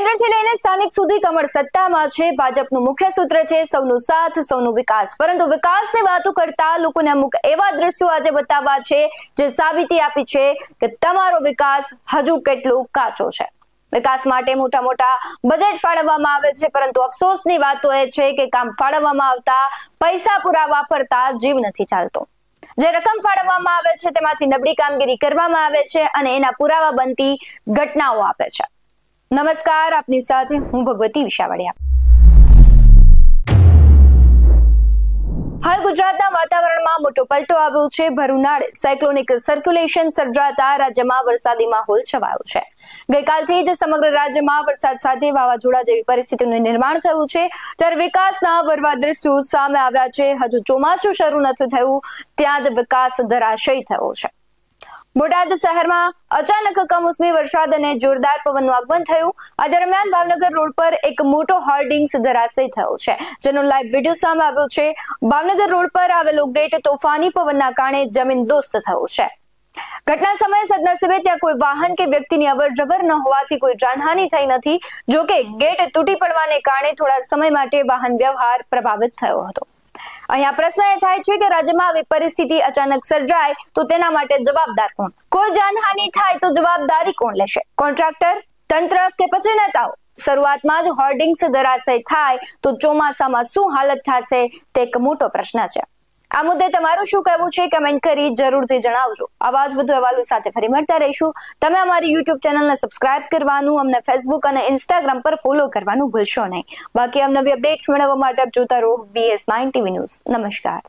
કેન્દ્રથી લઈને સ્થાનિક સુધી કમળ સત્તામાં છે। ભાજપનું મુખ્ય સૂત્ર છે સૌનો સાથ સૌનો વિકાસ, પરંતુ વિકાસની વાતો કરતા લોકોને અમુક એવા દ્રશ્યો આજે બતાવવા છે જે સાબિતી આપી છે કે તમારો વિકાસ હજુ કેટલો કાચો છે। વિકાસ માટે મોટા મોટા બજેટ ફાળવવામાં આવે છે, પરંતુ અફસોસની વાતો એ છે કે કામ ફાળવવામાં આવતા પૈસા પૂરા વાપરતા જીવ નથી ચાલતો। જે રકમ ફાળવવામાં આવે છે તેમાંથી નબળી કામગીરી કરવામાં આવે છે અને એના પુરાવા બનતી ઘટનાઓ આપે છે। નમસ્કાર, આપની સાથે હું ભગવતી વિશાવડિયા। હાલ ગુજરાતના વાતાવરણમાં મોટો પલટો આવ્યો છે। ભર ઉનાળે સાયક્લોનિક સર્ક્યુલેશન સર્જાતા રાજ્યમાં વરસાદી માહોલ છવાયો છે। ગઈકાલથી જ સમગ્ર રાજ્યમાં વરસાદ સાથે વાવાઝોડા જેવી પરિસ્થિતિનું નિર્માણ થયું છે, ત્યારે વિકાસના વરવા દ્રશ્યો સામે આવ્યા છે। હજુ ચોમાસું શરૂ નથી થયું ત્યાં જ વિકાસ ધરાશયી થયો છે। બોટાદ શહેરમાં અચાનક કમોસમી વરસાદ અને જોરદાર પવનનું આગમન થયું। આ દરમિયાન ભાવનગર રોડ પર એક મોટો હોર્ડિંગ્સ ધરાશયી થયો છે, જેનો લાઈવ વિડીયો સામે આવ્યો છે। ભાવનગર રોડ પર આવેલો ગેટ તોફાની પવનના કારણે જમીનદોસ્ત થયો છે। ઘટના સમયે સદનસીબે ત્યાં કોઈ વાહન કે વ્યક્તિની અવરજવર ન હોવાથી કોઈ જાનહાનિ થઈ નથી। જોકે ગેટ તૂટી પડવાને કારણે થોડા સમય માટે વાહન વ્યવહાર પ્રભાવિત થયો હતો। અહીંયા પ્રશ્ન એ થાય છે કે રાજ્યમાં આવી પરિસ્થિતિ અચાનક સર્જાય તો તેના માટે જવાબદાર કોણ? કોઈ જાનહાનિ થાય તો જવાબદારી કોણ લેશે? કોન્ટ્રાક્ટર, તંત્ર કે પછી નેતાઓ? શરૂઆતમાં જ હોર્ડિંગ્સ ધરાશયી થાય તો ચોમાસામાં શું હાલત થશે તે એક મોટો પ્રશ્ન છે। આ મુદ્દે તમારું શું કહેવું છે કમેન્ટ કરી જરૂરથી જણાવજો। આવા જ વધુ અહેવાલો સાથે ફરી મળતા રહીશું। તમે અમારી YouTube ચેનલને સબસ્ક્રાઇબ કરવાનું, અમને Facebook અને Instagram પર ફોલો કરવાનું ભૂલશો નહીં। બાકી અવનવી અપડેટ્સ મેળવવા માટે આપ જોતા રહો BS9 TV ન્યૂઝ। નમસ્કાર।